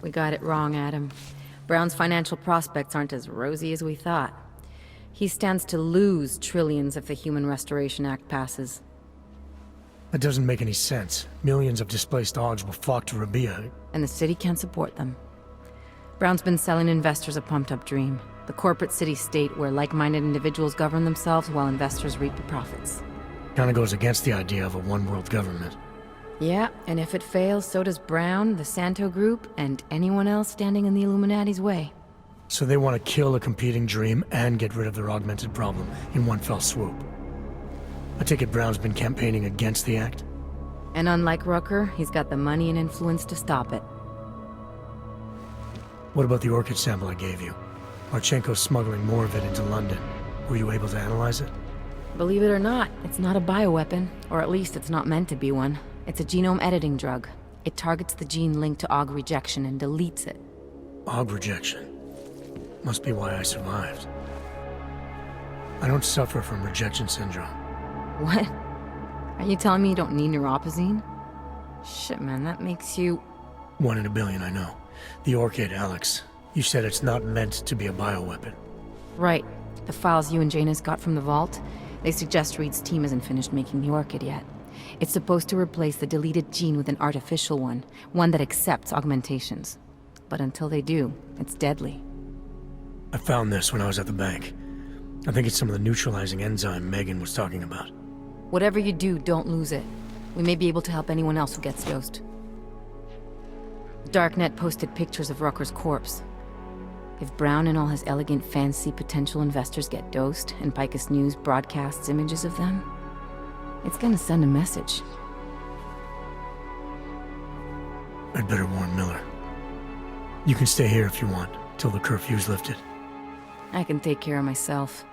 We got it wrong, Adam. Brown's financial prospects aren't as rosy as we thought. He stands to lose trillions if the Human Restoration Act passes. That doesn't make any sense. Millions of displaced Augs will flock to Rabia. And the city can't support them. Brown's been selling investors a pumped-up dream. The corporate city-state where like-minded individuals govern themselves while investors reap the profits. Kinda goes against the idea of a one-world government. Yeah, and if it fails, so does Brown, the Santo Group, and anyone else standing in the Illuminati's way. So they want to kill a competing dream and get rid of their augmented problem in one fell swoop. I take it Brown's been campaigning against the act? And unlike Rucker, he's got the money and influence to stop it. What about the orchid sample I gave you? Marchenko's smuggling more of it into London. Were you able to analyze it? Believe it or not, it's not a bioweapon, or at least it's not meant to be one. It's a genome editing drug. It targets the gene linked to Aug rejection and deletes it. Aug rejection? Must be why I survived. I don't suffer from rejection syndrome. What? Are you telling me you don't need neuropazine? Shit, man, that makes you... 1 in a billion, I know. The orchid, Alex. You said it's not meant to be a bioweapon. Right. The files you and Janus got from the vault, they suggest Reed's team isn't finished making the orchid yet. It's supposed to replace the deleted gene with an artificial one that accepts augmentations. But until they do, it's deadly. I found this when I was at the bank. I think it's some of the neutralizing enzyme Megan was talking about. Whatever you do, don't lose it. We may be able to help anyone else who gets dosed. Darknet posted pictures of Rucker's corpse. If Brown and all his elegant, fancy potential investors get dosed, and Picus News broadcasts images of them, it's gonna send a message. I'd better warn Miller. You can stay here if you want, till the curfew's lifted. I can take care of myself.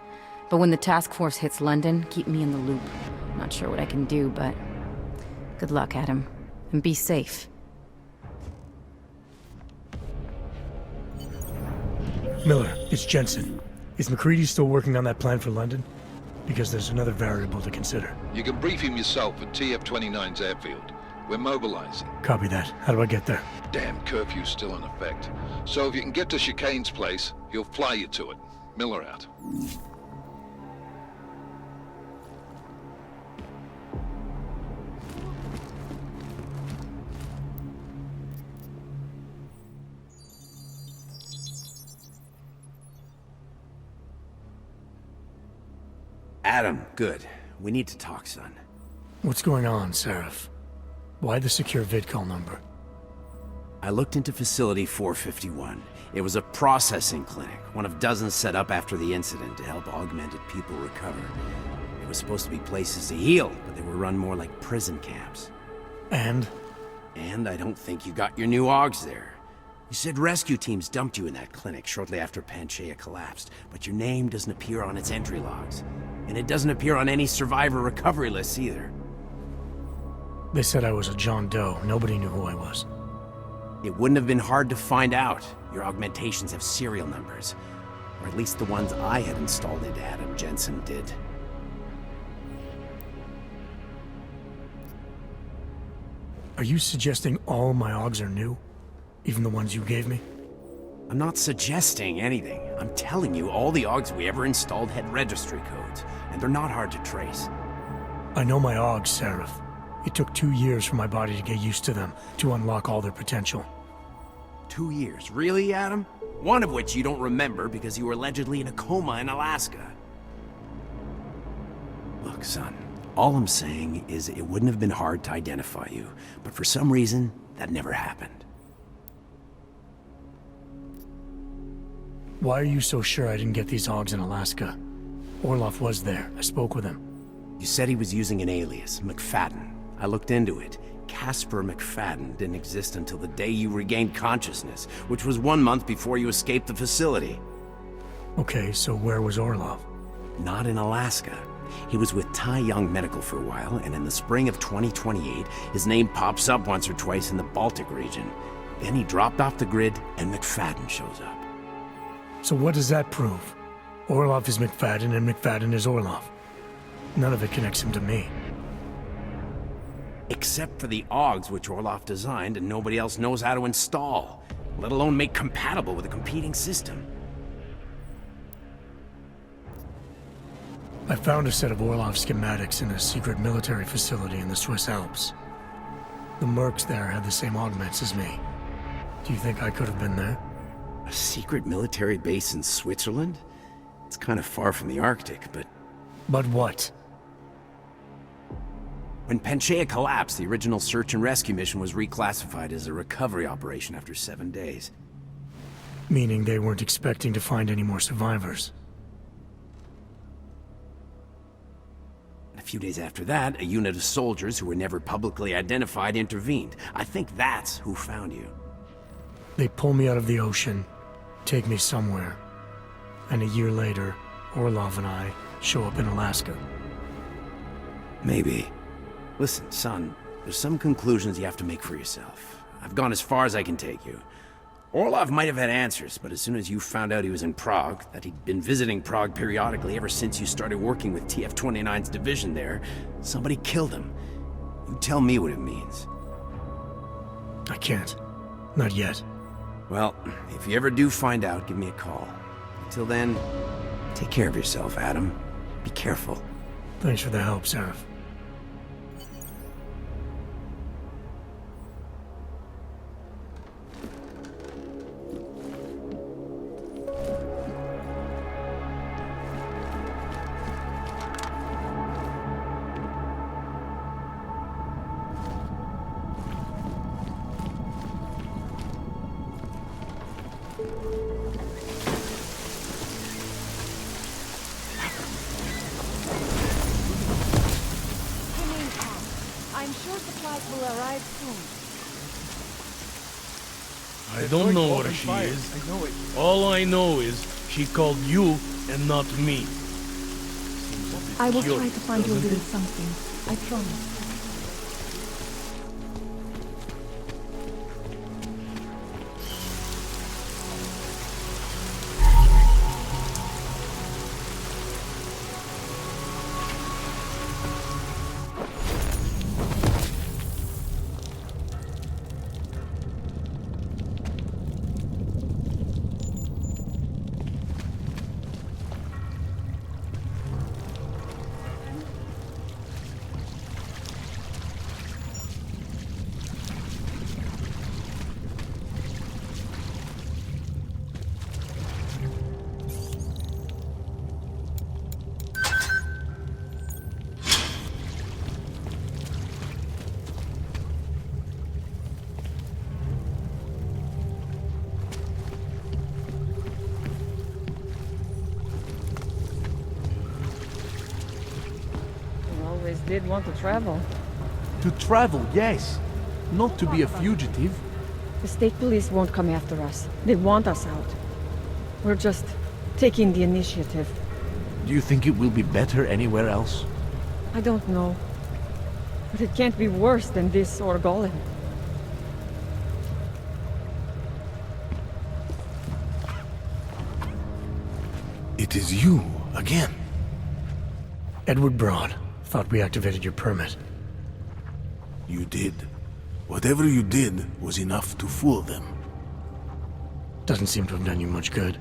But when the task force hits London, keep me in the loop. Not sure what I can do, but... good luck, Adam. And be safe. Miller, it's Jensen. Is McCready still working on that plan for London? Because there's another variable to consider. You can brief him yourself at TF-29's airfield. We're mobilizing. Copy that. How do I get there? Damn curfew's still in effect. So if you can get to Chicane's place, he'll fly you to it. Miller out. Adam, good. We need to talk, son. What's going on, Seraph? Why the secure vidcall number? I looked into Facility 451. It was a processing clinic, one of dozens set up after the incident to help augmented people recover. It was supposed to be places to heal, but they were run more like prison camps. And? And I don't think you got your new Augs there. You said rescue teams dumped you in that clinic shortly after Panchaea collapsed, but your name doesn't appear on its entry logs. And it doesn't appear on any survivor recovery lists either. They said I was a John Doe. Nobody knew who I was. It wouldn't have been hard to find out. Your augmentations have serial numbers. Or at least the ones I had installed into Adam Jensen did. Are you suggesting all my Augs are new? Even the ones you gave me? I'm not suggesting anything. I'm telling you, all the Augs we ever installed had registry codes, and they're not hard to trace. I know my Augs, Seraph. It took 2 years for my body to get used to them, to unlock all their potential. 2 years? Really, Adam? One of which you don't remember because you were allegedly in a coma in Alaska. Look, son, all I'm saying is it wouldn't have been hard to identify you, but for some reason, that never happened. Why are you so sure I didn't get these Augs in Alaska? Orloff was there. I spoke with him. You said he was using an alias, McFadden. I looked into it. Casper McFadden didn't exist until the day you regained consciousness, which was 1 month before you escaped the facility. Okay, so where was Orloff? Not in Alaska. He was with Tai Young Medical for a while, and in the spring of 2028, his name pops up once or twice in the Baltic region. Then he dropped off the grid, and McFadden shows up. So what does that prove? Orloff is McFadden, and McFadden is Orloff. None of it connects him to me. Except for the Augs which Orloff designed and nobody else knows how to install. let alone make compatible with a competing system. I found a set of Orlov schematics in a secret military facility in the Swiss Alps. The mercs there had the same augments as me. Do you think I could have been there? A secret military base in Switzerland? It's kind of far from the Arctic, but... But what? When Panchaea collapsed, the original search and rescue mission was reclassified as a recovery operation after 7 days. Meaning they weren't expecting to find any more survivors. A few days after that, a unit of soldiers who were never publicly identified intervened. I think that's who found you. They pull me out of the ocean, take me somewhere, and a year later, Orlov and I show up in Alaska. Maybe. Listen, son, there's some conclusions you have to make for yourself. I've gone as far as I can take you. Orlov might have had answers, but as soon as you found out he was in Prague, that he'd been visiting Prague periodically ever since you started working with TF-29's division there, somebody killed him. You tell me what it means. I can't. Not yet. Well, if you ever do find out, give me a call. Until then, take care of yourself, Adam. Be careful. Thanks for the help, Seraph. I'm sure supplies will arrive soon. I don't know where she is. I know it. All I know is she called you and not me. I will try curious, to find you a doesn't little it? something. I promise. Always did want to travel. To travel, yes. Not to be a fugitive. The state police won't come after us. They want us out. We're just taking the initiative. Do you think it will be better anywhere else? I don't know. But it can't be worse than this or Golem. It is you, again. Edward Broad. Thought we activated your permit. You did. Whatever you did was enough to fool them. Doesn't seem to have done you much good.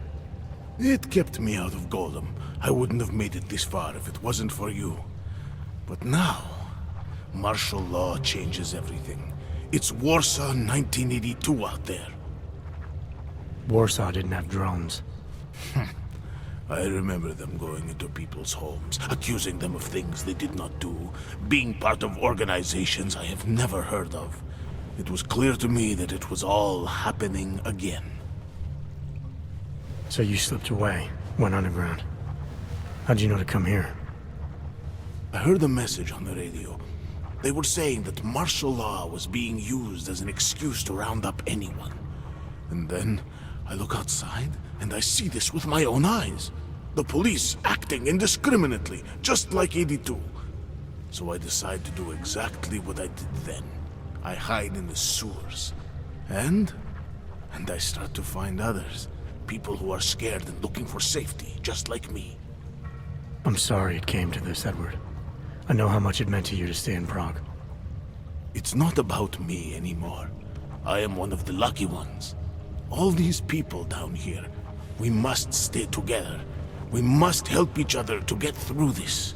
It kept me out of Golem. I wouldn't have made it this far if it wasn't for you. But now, martial law changes everything. It's Warsaw 1982 out there. Warsaw didn't have drones. I remember them going into people's homes, accusing them of things they did not do, being part of organizations I have never heard of. It was clear to me that it was all happening again. So you slipped away, went underground. How'd you know to come here? I heard a message on the radio. They were saying that martial law was being used as an excuse to round up anyone. And then I look outside and I see this with my own eyes. The police acting indiscriminately, just like 82. So I decide to do exactly what I did then. I hide in the sewers. And I start to find others. People who are scared and looking for safety, just like me. I'm sorry it came to this, Edward. I know how much it meant to you to stay in Prague. It's not about me anymore. I am one of the lucky ones. All these people down here, we must stay together. We must help each other to get through this.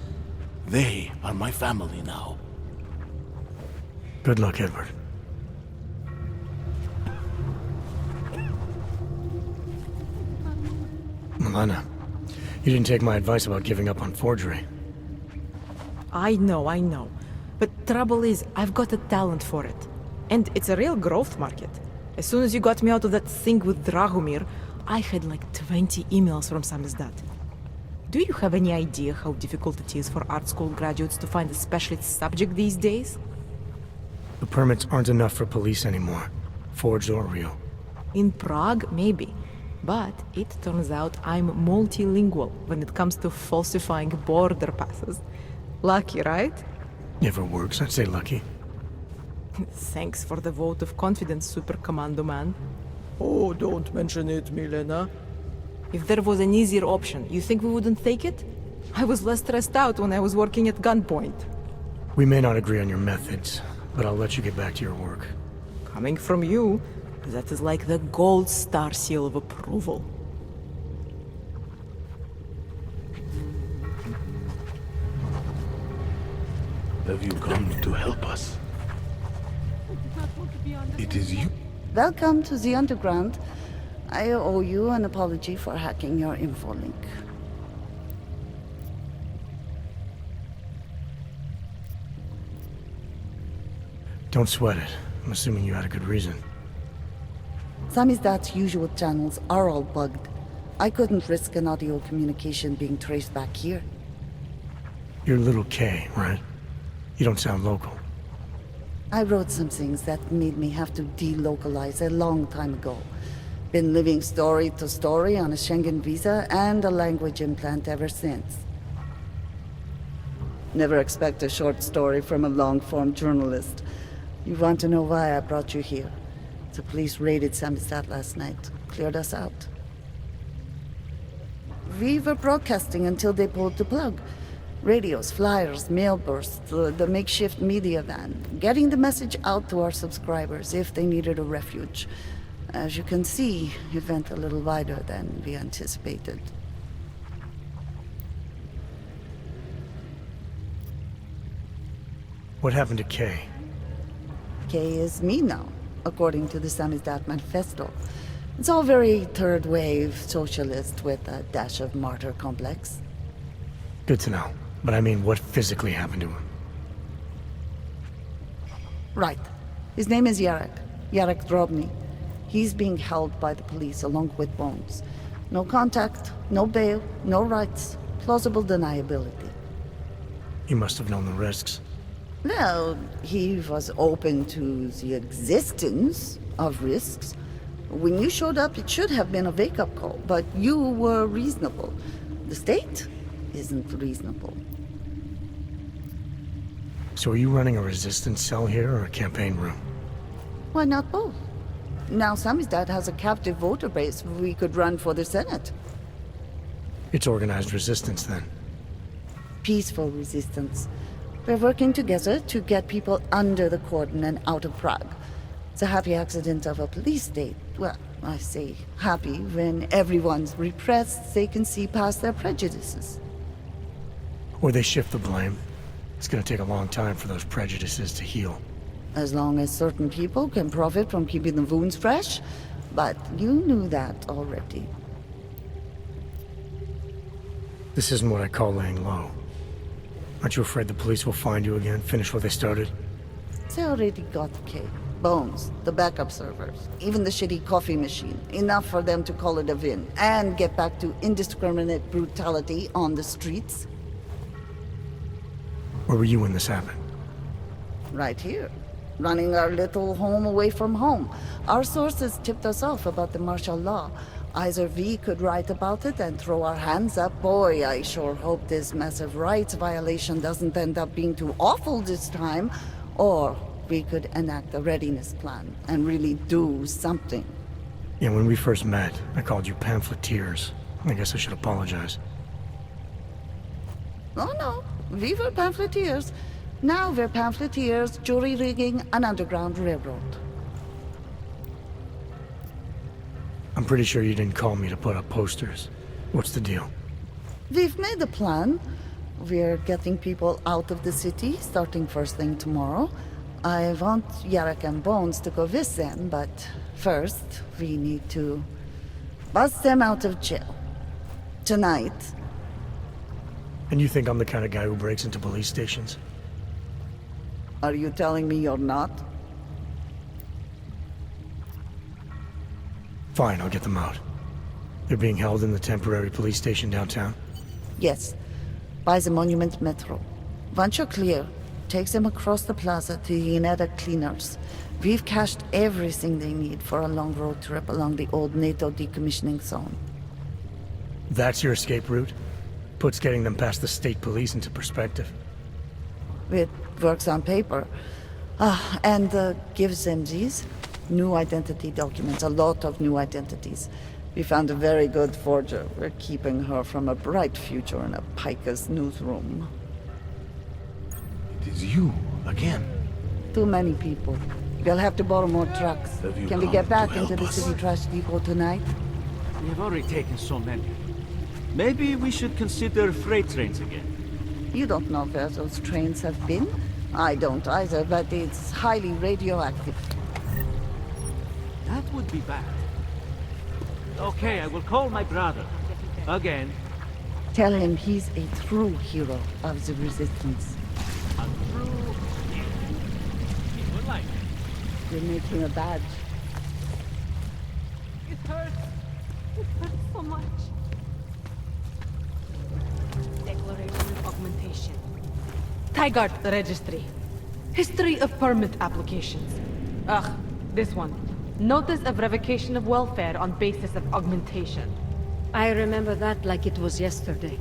They are my family now. Good luck, Edward. Milena, you didn't take my advice about giving up on forgery. I know. But trouble is, I've got a talent for it. And it's a real growth market. As soon as you got me out of that thing with Dragomir, I had like 20 emails from Samizdat. Do you have any idea how difficult it is for art school graduates to find a specialist subject these days? The permits aren't enough for police anymore, forged or real. In Prague, maybe. But it turns out I'm multilingual when it comes to falsifying border passes. Lucky, right? Never works, I'd say lucky. Thanks for the vote of confidence, Super Commando Man. Oh, don't mention it, Milena. If there was an easier option, you think we wouldn't take it? I was less stressed out when I was working at gunpoint. We may not agree on your methods, but I'll let you get back to your work. Coming from you, that is like the gold star seal of approval. Have you come to help us? It is you. Welcome to the Underground. I owe you an apology for hacking your info link. Don't sweat it. I'm assuming you had a good reason. Samizdat's usual channels are all bugged. I couldn't risk an audio communication being traced back here. You're Little K, right? You don't sound local. I wrote some things that made me have to delocalize a long time ago. Been living story to story on a Schengen visa and a language implant ever since. Never expect a short story from a long-form journalist. You want to know why I brought you here? The police raided Samizdat last night. Cleared us out. We were broadcasting until they pulled the plug. Radios, flyers, mail bursts, the makeshift media van. Getting the message out to our subscribers if they needed a refuge. As you can see, it went a little wider than we anticipated. What happened to Kay? Kay is me now, according to the Samizdat Manifesto. It's all very third-wave socialist with a dash of martyr complex. Good to know. But I mean, what physically happened to him? Right. His name is Yarek. Yarek Drobny. He's being held by the police along with Bones. No contact, no bail, no rights. Plausible deniability. He must have known the risks. Well, he was open to the existence of risks. When you showed up, it should have been a wake-up call, but you were reasonable. The state isn't reasonable. So are you running a resistance cell here or a campaign room? Why not both? Now Samizdat has a captive voter base. We could run for the Senate. It's organized resistance then. Peaceful resistance. We're working together to get people under the cordon and out of Prague. It's a happy accident of a police state. Well, I say happy when everyone's repressed, they can see past their prejudices. Or they shift the blame. It's gonna take a long time for those prejudices to heal. As long as certain people can profit from keeping the wounds fresh. But you knew that already. This isn't what I call laying low. Aren't you afraid the police will find you again, finish what they started? They already got Kay. Bones, the backup servers, even the shitty coffee machine. Enough for them to call it a win and get back to indiscriminate brutality on the streets. Where were you when this happened? Right here. Running our little home away from home. Our sources tipped us off about the martial law. Either we could write about it and throw our hands up. Boy, I sure hope this massive rights violation doesn't end up being too awful this time. Or we could enact a readiness plan and really do something. Yeah, when we first met, I called you pamphleteers. I guess I should apologize. Oh no, we were pamphleteers. Now we're pamphleteers, jury rigging an underground railroad. I'm pretty sure you didn't call me to put up posters. What's the deal? We've made a plan. We're getting people out of the city, starting first thing tomorrow. I want Yarek and Bones to go with them, but first, we need to bust them out of jail. Tonight. And you think I'm the kind of guy who breaks into police stations? Are you telling me you're not? Fine, I'll get them out. They're being held in the temporary police station downtown? Yes. By the Monument Metro. Once you're clear, take them across the plaza to the Enix cleaners. We've cached everything they need for a long road trip along the old NATO decommissioning zone. That's your escape route? Puts getting them past the state police into perspective. It works on paper. And gives them these new identity documents, a lot of new identities. We found a very good forger. We're keeping her from a bright future in a Piker's newsroom. It is you, again. Too many people. We'll have to borrow more trucks. Have you Can we come get back to into help the us? city trash depot tonight? We have already taken so many. Maybe we should consider freight trains again. You don't know where those trains have been? I don't either, but it's highly radioactive. That would be bad. Okay, I will call my brother. Again. Tell him he's a true hero of the Resistance. A true hero. He would like it. We're making a badge. It hurts. It hurts so much. Declaration of augmentation. Tigard registry. History of permit applications. Ugh, this one. Notice of revocation of welfare on basis of augmentation. I remember that like it was yesterday.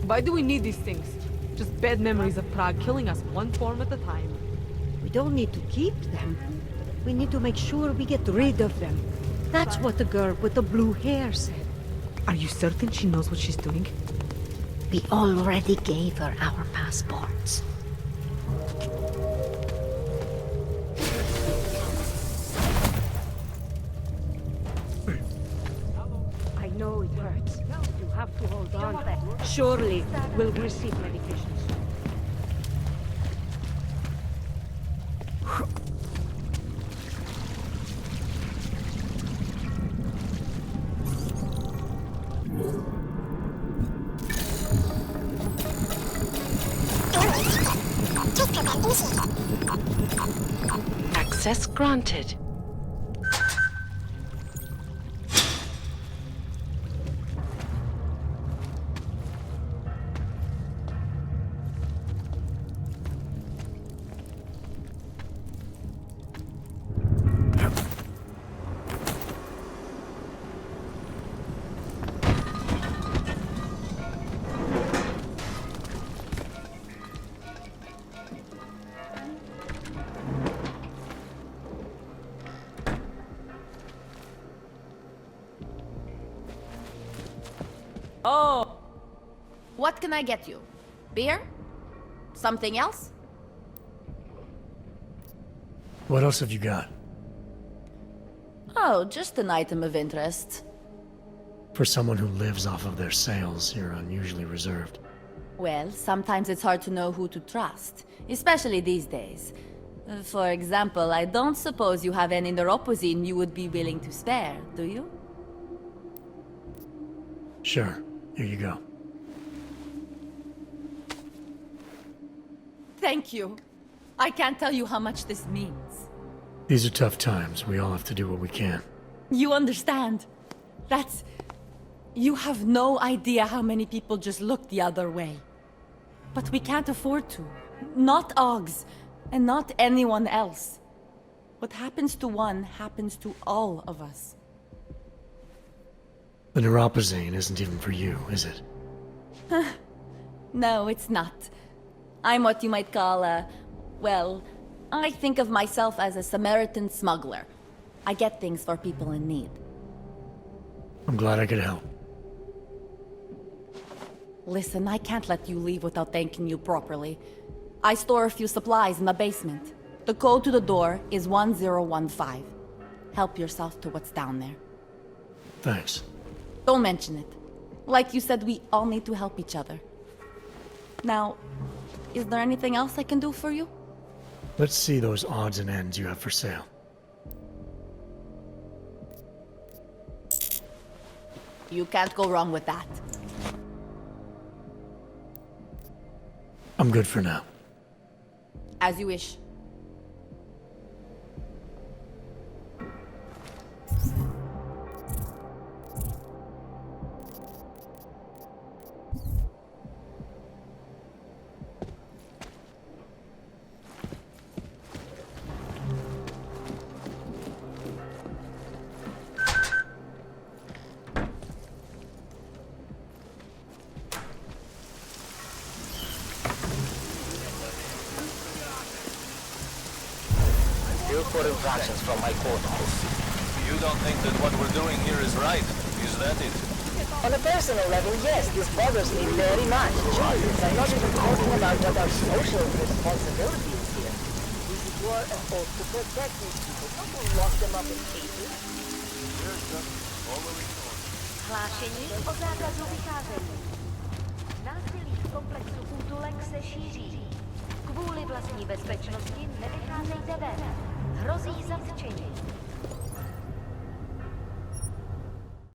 Why do we need these things? Just bad memories of Prague killing us one form at a time. We don't need to keep them. We need to make sure we get rid of them. That's what the girl with the blue hair said. Are you certain she knows what she's doing? We already gave her our passports. I know it hurts. You have to hold on. Surely we'll receive medications. Access granted. Oh! What can I get you? Beer? Something else? What else have you got? Oh, just an item of interest. For someone who lives off of their sales, you're unusually reserved. Well, sometimes it's hard to know who to trust, especially these days. For example, I don't suppose you have any neuropozyne you would be willing to spare, do you? Sure. Here you go. Thank you. I can't tell you how much this means. These are tough times. We all have to do what we can. You understand? That's... You have no idea how many people just look the other way. But we can't afford to. Not Augs, and not anyone else. What happens to one happens to all of us. The neuropozyne isn't even for you, is it? No, it's not. I'm what you might call a... Well, I think of myself as a Samaritan smuggler. I get things for people in need. I'm glad I could help. Listen, I can't let you leave without thanking you properly. I store a few supplies in the basement. The code to the door is 1015. Help yourself to what's down there. Thanks. Don't mention it. Like you said, we all need to help each other. Now, is there anything else I can do for you? Let's see those odds and ends you have for sale. You can't go wrong with that. I'm good for now. As you wish. For infractions from my courthouse. You don't think that what we're doing here is right? Is that it? On a personal level, yes, this bothers me very much. Jesus, I'm not even talking about what our social responsibility is here. We swore an oath to protect these people, not to lock them up in cages. We're just following orders. Hlášení o zákazu vycházení. Násilí v komplexu útulek se šíří. Kvůli vlastní bezpečnosti nevycházejte ven. Hrozí zatčení.